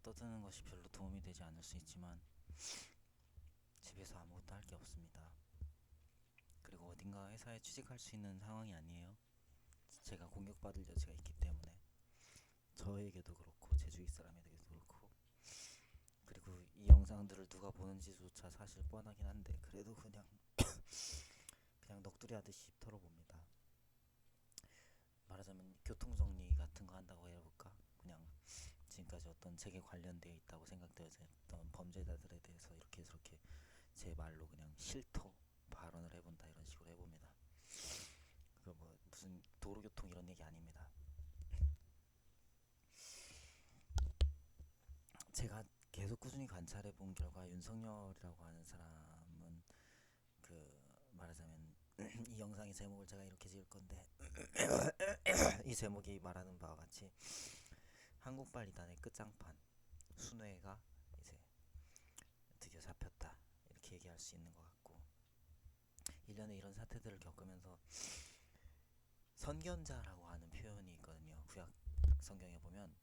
떠드는 것이 별로 도움이 되지 않을 수 있지만 집에서 아무것도 할 게 없습니다. 그리고 어딘가 회사에 취직할 수 있는 상황이 아니에요. 제가 공격받을 여지가 있기 때문에 저에게도 그렇고 제 주위 사람에게도 그렇고, 그리고 이 영상들을 누가 보는지조차 사실 뻔하긴 한데 그래도 그냥 넋두리 하듯이 털어봅니다. 말하자면 교통정리 같은 거 한다고 해볼까? 그냥 지금까지 어떤 제게 관련되어 있다고 생각되었던 범죄자들에 대해서 이렇게 저렇게 제 말로 그냥 실토 발언을 해본다, 이런 식으로 해봅니다. 그 뭐 무슨 도로교통 이런 얘기 아닙니다. 제가 계속 꾸준히 관찰해본 결과 윤석열이라고 하는 사람은, 말하자면 이 영상의 제목을 제가 이렇게 지을 건데 이 제목이 말하는 바와 같이 한국발 이단의 끝장판 순회가 이제 드디어 잡혔다, 이렇게 얘기할 수 있는 것 같고, 1년에 이런 사태들을 겪으면서 선견자라고 하는 표현이 있거든요. 구약 성경에 보면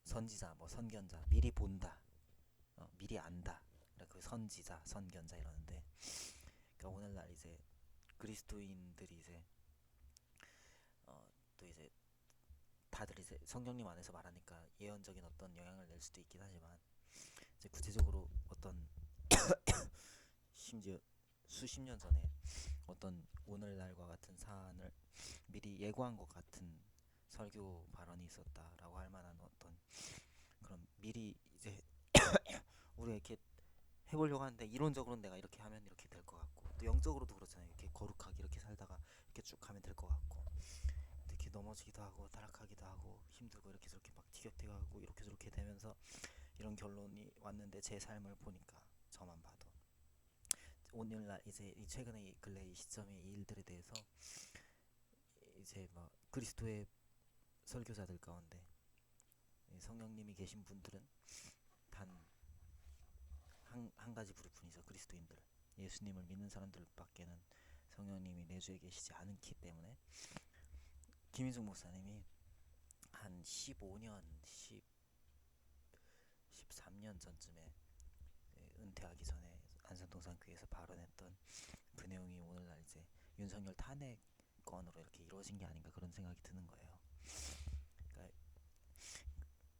선지자, 뭐 선견자, 미리 본다, 미리 안다, 그 선지자, 선견자 이러는데, 그러니까 오늘날 이제 그리스도인들이 이제 또 이제 다들 이제 성경님 안에서 말하니까 예언적인 어떤 영향을 낼 수도 있긴 하지만, 이제 구체적으로 어떤 심지어 수십 년 전에 어떤 오늘날과 같은 사안을 미리 예고한 것 같은 설교 발언이 있었다라고 할 만한 어떤 그런, 미리 이제 우리가 이렇게 해보려고 하는데 이론적으로는 내가 이렇게 하면 이렇게 될 것 같고, 또 영적으로도 그렇잖아요. 이렇게 거룩하게 이렇게 살다가 이렇게 쭉 가면 될 것 같고, 이렇게 넘어지기도 하고 타락하기도 하고 힘들고 이렇게 저렇게 막 티격태격하고 이렇게 저렇게 되면서 이런 결론이 왔는데, 제 삶을 보니까 저만 봐도 오늘날 이제 이 최근에 이 근래 이 시점의 이 일들에 대해서 이제 막 그리스도의 설교자들 가운데 성령님이 계신 분들은 단 한 가지 그룹뿐이죠. 그리스도인들, 예수님을 믿는 사람들밖에는 성령님이 내주에 계시지 않기 때문에, 김인숙 목사님이 한 15년, 13년 전쯤에 은퇴하기 전에 안산동산교회에서 발언했던 그 내용이 오늘날 이제 윤석열 탄핵건으로 이렇게 이루어진 게 아닌가, 그런 생각이 드는 거예요. 그러니까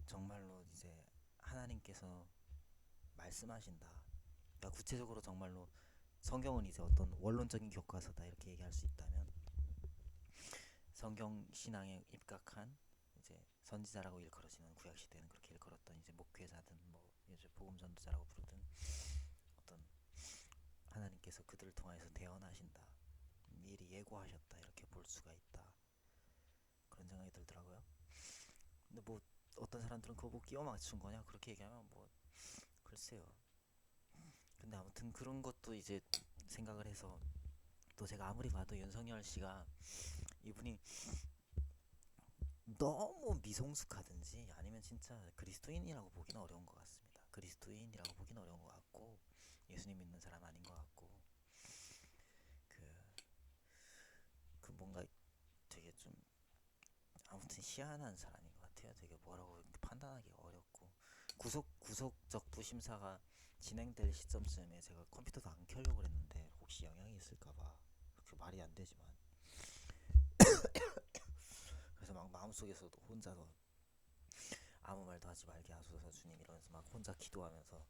정말로 이제 하나님께서 말씀하신다, 그러니까 구체적으로 정말로 성경은 이제 어떤 원론적인 교과서다 이렇게 얘기할 수 있다면, 성경 신앙에 입각한 이제 선지자라고 일컬어지는 구약 시대는 그렇게 일컬었던 이제 목회자든 뭐 이제 복음 전도자라고 부르든 어떤 하나님께서 그들을 통해서 대언하신다, 미리 예고하셨다, 이렇게 볼 수가 있다, 그런 생각이 들더라고요. 근데 뭐 어떤 사람들은 그거 뭐 끼워 맞춘 거냐 그렇게 얘기하면 뭐 글쎄요. 근데 아무튼 그런 것도 이제 생각을 해서, 또 제가 아무리 봐도 윤석열 씨가 이분이 너무 미성숙하든지 아니면 진짜 그리스도인이라고 보기는 어려운 것 같습니다. 그리스도인이라고 보기는 어려운 것 같고, 예수님 믿는 사람 아닌 것 같고, 그, 그 뭔가 되게 좀 아무튼 희한한 사람인 것 같아요. 되게 뭐라고 판단하기 어렵고, 구속적 부심사가 진행될 시점쯤에 제가 컴퓨터도 안 켜려고 그랬는데 혹시 영향이 있을까봐, 그렇게 말이 안 되지만, 그래서 막 마음속에서도 혼자서 아무 말도 하지 말게 하소서 주님 이러면서 막 혼자 기도하면서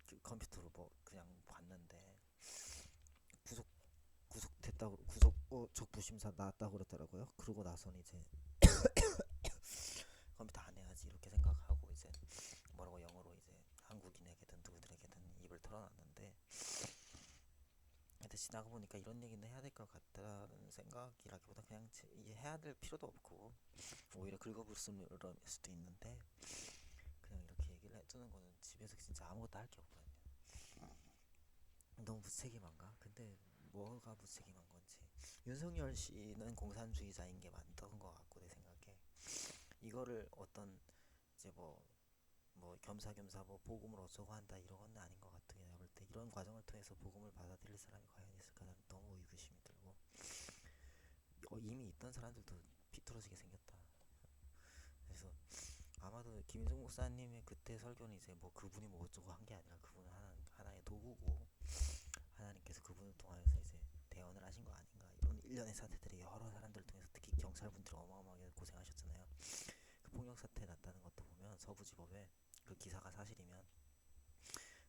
그 컴퓨터로 뭐 그냥 봤는데, 구속 구속됐다고, 적부심사 나왔다고 그러더라고요. 그러고 나서는 이제 컴퓨터 안 해야지 이렇게 생각하고 이제 뭐라고 영어로 이제 한국인에게든 누구들에게든 입을 털어놨는데, 근데 지나가 보니까 이런 얘기는 해야 될 것 같다는 생각이라기보다 그냥 해야 될 필요도 없고 오히려 긁어부스럼일 수도 있는데, 그냥 이렇게 얘기를 해두는 거는 집에서 진짜 아무것도 할 게 없거든요. 너무 무책임한가? 근데 뭐가 무책임한 건지, 윤석열 씨는 공산주의자인 게 맞던 것 같고, 내 생각에 이거를 어떤 이제 뭐 겸사겸사 뭐 복음을 어쩌고 한다 이런 건 아닌 것 같아. 내가 볼 때 이런 과정을 통해서 복음을 받아들일 사람이 과연 있을까, 나는 너무 의구심이 들고, 이미 있던 사람들도 비뚤어지게 생겼다. 그래서 아마도 김인성 목사님의 그때 설교는 이제 뭐 그분이 뭐 어쩌고 한 게 아니라 그분은 하나의 도구고 하나님께서 그분을 통하여서 이제 대언을 하신 거 아닌가. 이런 일련의 사태들이 여러 사람들 통해서 특히 경찰분들이 어마어마하게 고생하셨잖아요. 그 폭력 사태 났다는 것도 보면 서부지법에 그 기사가 사실이면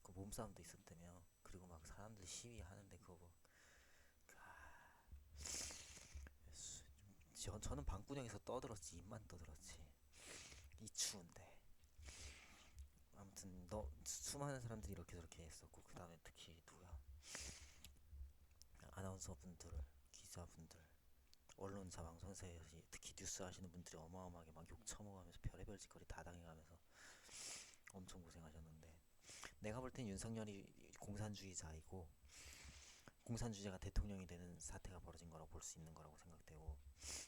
그 몸싸움도 있었다며. 그리고 막 사람들 시위하는데 그거 뭐 저는 방구석에서 떠들었지. 입만 떠들었지. 이 추운데. 아무튼 너 수많은 사람들이 이렇게 저렇게 했었고 그 다음에 특히 누구야 아나운서분들, 기자분들, 언론사 방송사에서 특히 뉴스 하시는 분들이 어마어마하게 막 욕 처먹으면서 별의별 짓거리 다 당해가면서 엄청 고생하셨는데, 내가 볼 땐 윤석열이 공산주의자이고 공산주의자가 대통령이 되는 사태가 벌어진 거라고 볼 수 있는 거라고 생각되고,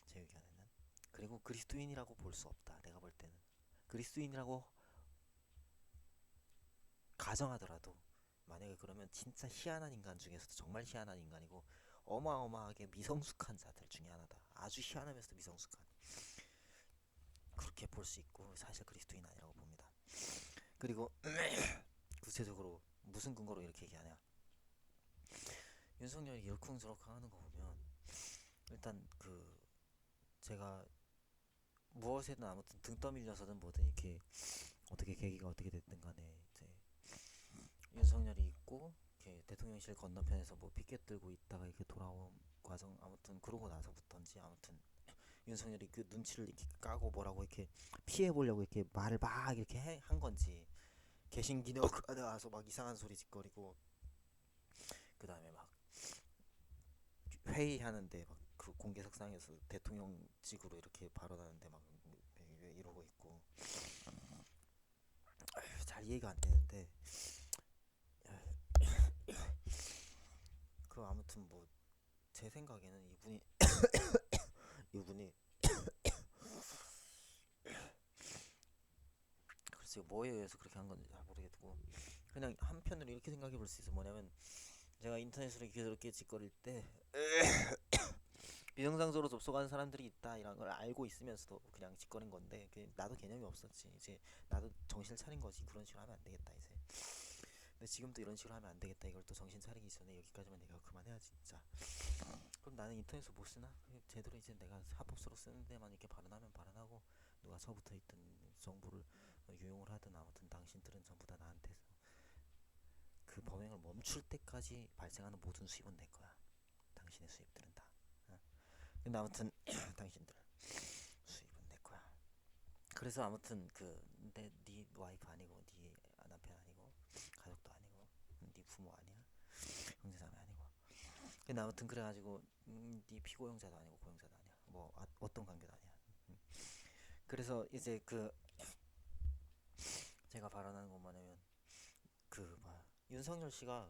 제 의견에는. 그리고 그리스도인이라고 볼 수 없다. 내가 볼 때는 그리스도인이라고 가정하더라도 만약에 그러면 진짜 희한한 인간 중에서도 정말 희한한 인간이고 어마어마하게 미성숙한 자들 중에 하나다. 아주 희한하면서도 미성숙한, 그렇게 볼 수 있고 사실 그리스도인 아니라고 봅니다. 그리고 구체적으로 무슨 근거로 이렇게 얘기하냐, 윤석열이 일쿵저쿵 하는 거 보면 일단 그 제가 무엇에든 아무튼 등 떠밀려서든 뭐든 이렇게 어떻게 계기가 어떻게 됐든 간에 이제 윤석열이 있고 이렇게 대통령실 건너편에서 뭐 피켓 들고 있다가 이렇게 돌아온 과정, 아무튼 그러고 나서부터인지 아무튼 윤석열이 그 눈치를 이렇게 까고 뭐라고 이렇게 피해 보려고 이렇게 말을 막 이렇게 한 건지, 개신기녀 나와서 막 이상한 소리 짓거리고 그 다음에 막 회의하는데 막 그 공개석상에서 대통령직으로 이렇게 발언하는데 막 이러고 있고 잘 이해가 안 되는데, 그 아무튼 뭐 제 생각에는 이분이 글쎄요 뭐에 의해서 그렇게 한 건지 잘 모르겠고, 그냥 한편으로 이렇게 생각해 볼 수 있어. 뭐냐면 제가 인터넷으로 이렇게 짓거릴 때 비정상적으로 접속하는 사람들이 있다 이런 걸 알고 있으면서도 그냥 짓거린 건데, 나도 개념이 없었지. 이제 나도 정신을 차린 거지. 그런 식으로 하면 안 되겠다 이제. 근데 지금도 이런 식으로 하면 안 되겠다. 이걸 또 정신 차리기 전에 여기까지만 내가 그만해야 진짜. 그럼 나는 인터넷을 못 쓰나? 제대로 이제 내가 합법서로 쓰는 데만 이렇게 발언하면 발언하고, 누가 서부터 있든 정보를 유용을 하든 아무튼 당신들은 전부 다 나한테서 그 범행을 멈출 때까지 발생하는 모든 수입은 내 거야. 당신의 수입들은 다. 어? 근데 아무튼 당신들 수입은 내 거야. 그래서 아무튼 네 와이프 아니고 네 남편 아니고 가족도 아니고 네 부모 아니야, 형제자매 아니고. 근데 아무튼 그래가지고 네 피고용자도 아니고 고용자도 아니야. 뭐 어떤 관계도 아니야. 그래서 이제 제가 발언하는 건 뭐냐면 윤석열 씨가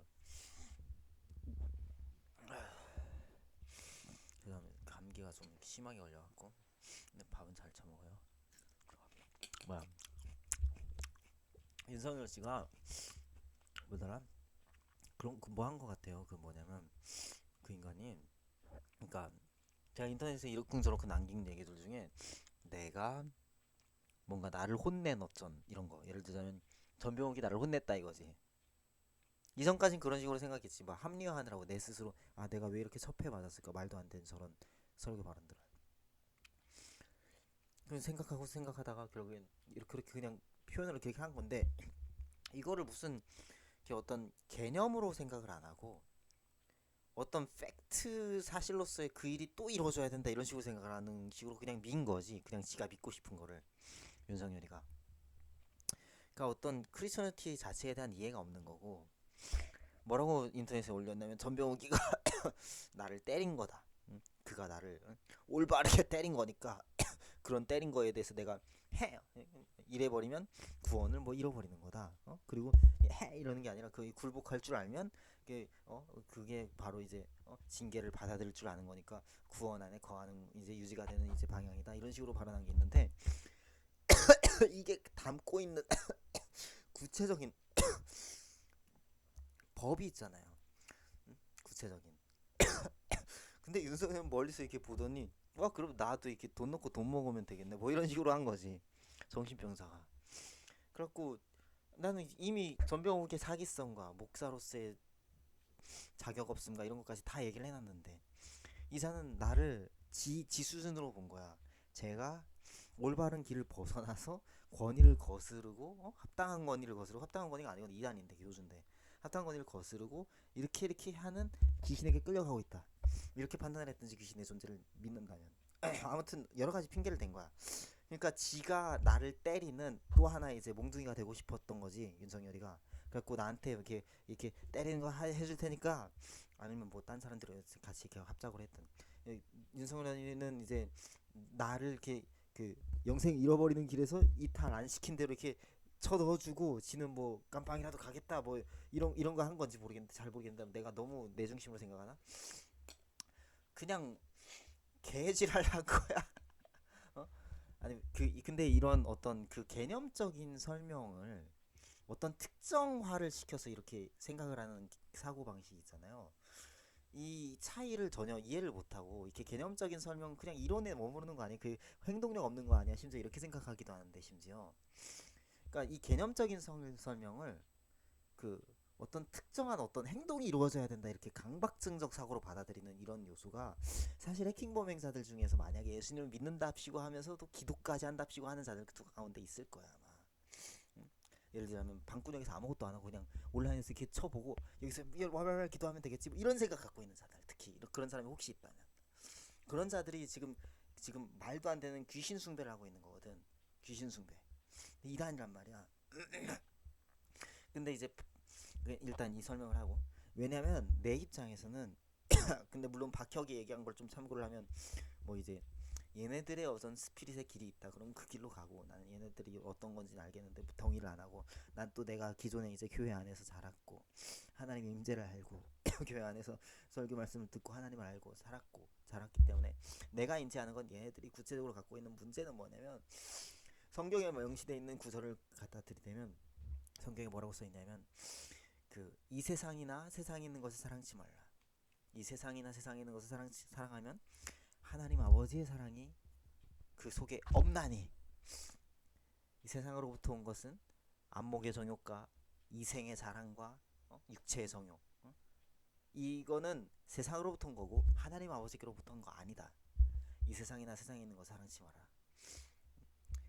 그다음에 감기가 좀 심하게 걸려갖고, 근데 밥은 잘 처먹어요. 뭐야, 윤석열 씨가 뭐더라, 그런 뭐 한 거 같아요. 그 뭐냐면 그 인간이, 그러니까 제가 인터넷에 이러쿵저러쿵 남긴 얘기들 중에 내가 뭔가 나를 혼낸 어쩐 이런 거, 예를 들자면 전병욱이 나를 혼냈다 이거지. 이전까진 그런 식으로 생각했지. 막 합리화하느라고 내 스스로 내가 왜 이렇게 첩해 맞았을까, 말도 안 되는 저런 설교 발언들을. 그런 생각하고 생각하다가 결국엔 이렇게 그냥 표현을 그렇게 한 건데, 이거를 무슨 어떤 개념으로 생각을 안 하고 어떤 팩트 사실로서의 그 일이 또 이루어져야 된다 이런 식으로 생각을 하는 식으로 그냥 민 거지. 그냥 지가 믿고 싶은 거를, 윤석열이가. 그러니까 어떤 크리스천티 자체에 대한 이해가 없는 거고, 뭐라고 인터넷에 올렸냐면 전병욱이가 나를 때린 거다. 응? 그가 나를 올바르게 때린 거니까 그런 때린 거에 대해서 내가 해 이래버리면 구원을 뭐 잃어버리는 거다. 그리고 해 이러는 게 아니라 그 굴복할 줄 알면 그게 바로 이제 징계를 받아들일 줄 아는 거니까 구원 안에 거하는 이제 유지가 되는 이제 방향이다. 이런 식으로 발언한 게 있는데 이게 담고 있는 구체적인 법이 있잖아요. 응? 구체적인. 근데 윤석열은 멀리서 이렇게 보더니 그럼 나도 이렇게 돈 넣고 돈 먹으면 되겠네 뭐 이런 식으로 한 거지. 정신병자가. 그래갖고 나는 이미 전병욱의 사기성과 목사로서의 자격 없음과 이런 것까지 다 얘기를 해놨는데 이사는 나를 지 수준으로 본 거야. 제가 올바른 길을 벗어나서 권위를 거스르고 합당한 권위를 거스르고 합당한 권위가 아니고 이단인데 교주인데 합당한 권위를 거스르고 이렇게 하는 귀신에게 끌려가고 있다. 이렇게 판단을 했든지 귀신의 존재를 믿는다면 아무튼 여러 가지 핑계를 댄 거야. 그러니까 지가 나를 때리는 또 하나 이제 몽둥이가 되고 싶었던 거지 윤석열이가. 그래갖고 나한테 이렇게 때리는 거 해줄 테니까 아니면 뭐 딴 사람들이 같이 이렇게 합작을 했든 윤석열이는 이제 나를 이렇게 그 영생 잃어버리는 길에서 이탈 안 시킨 대로 이렇게 쳐 넣어주고 지는 뭐 깜빵이라도 가겠다 뭐 이런 거 한 건지 모르겠는데 잘 모르겠는데 내가 너무 내 중심으로 생각하나? 그냥 개지랄한 거야. 어? 아니 근데 이런 어떤 그 개념적인 설명을 어떤 특정화를 시켜서 이렇게 생각을 하는 사고 방식이 있잖아요. 이 차이를 전혀 이해를 못하고 이렇게 개념적인 설명 그냥 이론에 머무르는 거 아니야? 그 행동력 없는 거 아니야? 심지어 이렇게 생각하기도 하는데 심지어 그러니까 이 개념적인 설명을 그 어떤 특정한 어떤 행동이 이루어져야 된다 이렇게 강박증적 사고로 받아들이는 이런 요소가 사실 해킹범 행사들 중에서 만약에 예수님을 믿는답시고 하면서도 기도까지 한답시고 하는 자들 그 가운데 있을 거야 아마. 응? 예를 들자면 방구석에서 아무것도 안 하고 그냥 온라인에서 이렇게 쳐보고 여기서 와발발 기도하면 되겠지 뭐 이런 생각 갖고 있는 자들 특히 그런 사람이 혹시 있다면 그런 자들이 지금 말도 안 되는 귀신 숭배를 하고 있는 거거든. 귀신 숭배 이단이란 말이야. 근데 이제 일단 이 설명을 하고 왜냐면 내 입장에서는 근데 물론 박혁이 얘기한 걸 좀 참고를 하면 뭐 이제 얘네들의 어떤 스피릿의 길이 있다 그럼 그 길로 가고 나는 얘네들이 어떤 건지는 알겠는데 동의를 안 하고 난 또 내가 기존에 이제 교회 안에서 자랐고 하나님의 임재를 알고 교회 안에서 설교 말씀을 듣고 하나님을 알고 살았고 자랐기 때문에 내가 인지하는 건 얘네들이 구체적으로 갖고 있는 문제는 뭐냐면 성경에 명시되어 있는 구절을 갖다 들이대면 성경에 뭐라고 써 있냐면 그 이 세상이나 세상에 있는 것을 사랑치 말라. 이 세상이나 세상에 있는 것을 사랑하면 하나님 아버지의 사랑이 그 속에 없나니 이 세상으로부터 온 것은 안목의 정욕과 이생의 자랑과 육체의 정욕 이거는 세상으로부터 온 거고 하나님 아버지께로부터 온 거 아니다. 이 세상이나 세상에 있는 거 사랑치 마라.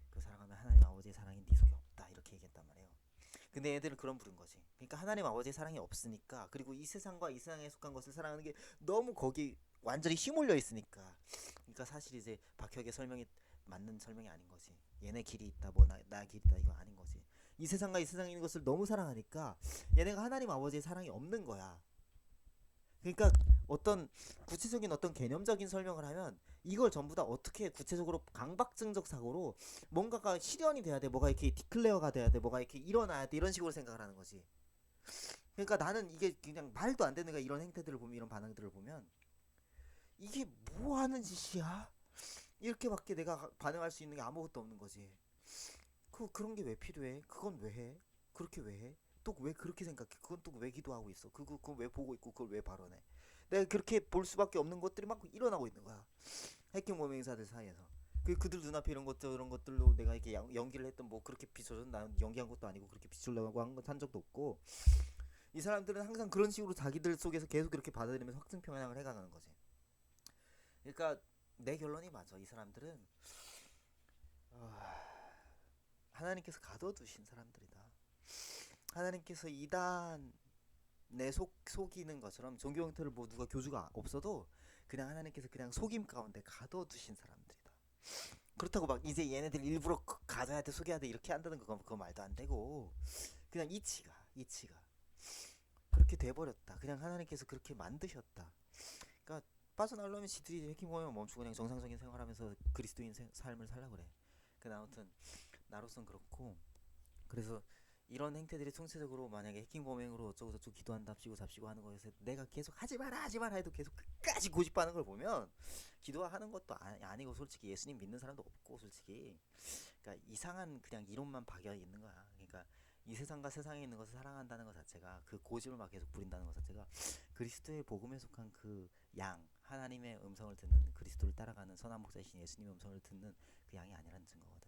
그 사랑하면 하나님 아버지의 사랑이 네 속에 없다 이렇게 얘기했단 말이에요. 근데 애들은 그런 부른 거지. 그러니까 하나님 아버지의 사랑이 없으니까 그리고 이 세상과 이 세상에 속한 것을 사랑하는 게 너무 거기 완전히 휘몰려 있으니까. 그러니까 사실 이제 박혁의 설명이 맞는 설명이 아닌 거지. 얘네 길이 있다 뭐 나 길이 있다 이거 아닌 거지. 이 세상과 이 세상에 있는 것을 너무 사랑하니까 얘네가 하나님 아버지의 사랑이 없는 거야. 그러니까 어떤 구체적인 어떤 개념적인 설명을 하면 이걸 전부 다 어떻게 구체적으로 강박증적 사고로 뭔가가 실현이 돼야 돼, 뭐가 이렇게 디클레어가 돼야 돼, 뭐가 이렇게 일어나야 돼 이런 식으로 생각을 하는 거지. 그러니까 나는 이게 그냥 말도 안 되는 거야. 이런 행태들을 보면 이런 반응들을 보면 이게 뭐 하는 짓이야? 이렇게밖에 내가 반응할 수 있는 게 아무것도 없는 거지. 그런 게 왜 필요해? 그건 왜 해? 그렇게 왜 해? 또 왜 그렇게 생각해? 그건 또 왜 기도하고 있어? 그거 왜 보고 있고 그걸 왜 발언해? 내가 그렇게 볼 수밖에 없는 것들이 막 일어나고 있는 거야. 해킹 범행사들 사이에서. 그들 눈앞에 이런 것들로 내가 이렇게 연기를 했던 뭐 그렇게 비춰서 난 연기한 것도 아니고 그렇게 비추려고 한 적도 없고 이 사람들은 항상 그런 식으로 자기들 속에서 계속 그렇게 받아들이면서 확증 평양을 해가는 거지. 그러니까 내 결론이 맞아. 이 사람들은 하나님께서 가둬두신 사람들이다. 하나님께서 이단 내 속이는 것처럼 종교 형태를 뭐 누가 교주가 없어도 그냥 하나님께서 그냥 속임 가운데 가둬두신 사람들이다. 그렇다고 막 이제 얘네들 일부러 가져야 돼 속여야 돼 이렇게 한다는 그거 말도 안 되고 그냥 이치가 그렇게 돼버렸다. 그냥 하나님께서 그렇게 만드셨다. 그러니까 빠져나오려면 지들이 해킹 보면 멈추고 그냥 정상적인 생활하면서 그리스도인 삶을 살라 그래. 아무튼 나로선 그렇고 그래서 이런 행태들이 총체적으로 만약에 해킹 범행으로 어쩌고 저쩌고 기도한답시고 잡시고 하는 거에서 내가 계속 하지 마라 해도 계속 끝까지 고집하는 걸 보면 기도하는 것도 아니고 솔직히 예수님 믿는 사람도 없고 솔직히 그러니까 이상한 그냥 이론만 박여 있는 거야. 그러니까 이 세상과 세상에 있는 것을 사랑한다는 것 자체가 그 고집을 막 계속 부린다는 것 자체가 그리스도의 복음에 속한 그 양 하나님의 음성을 듣는 그리스도를 따라가는 선한 목자이신 예수님의 음성을 듣는 그 양이 아니라는 증거거든.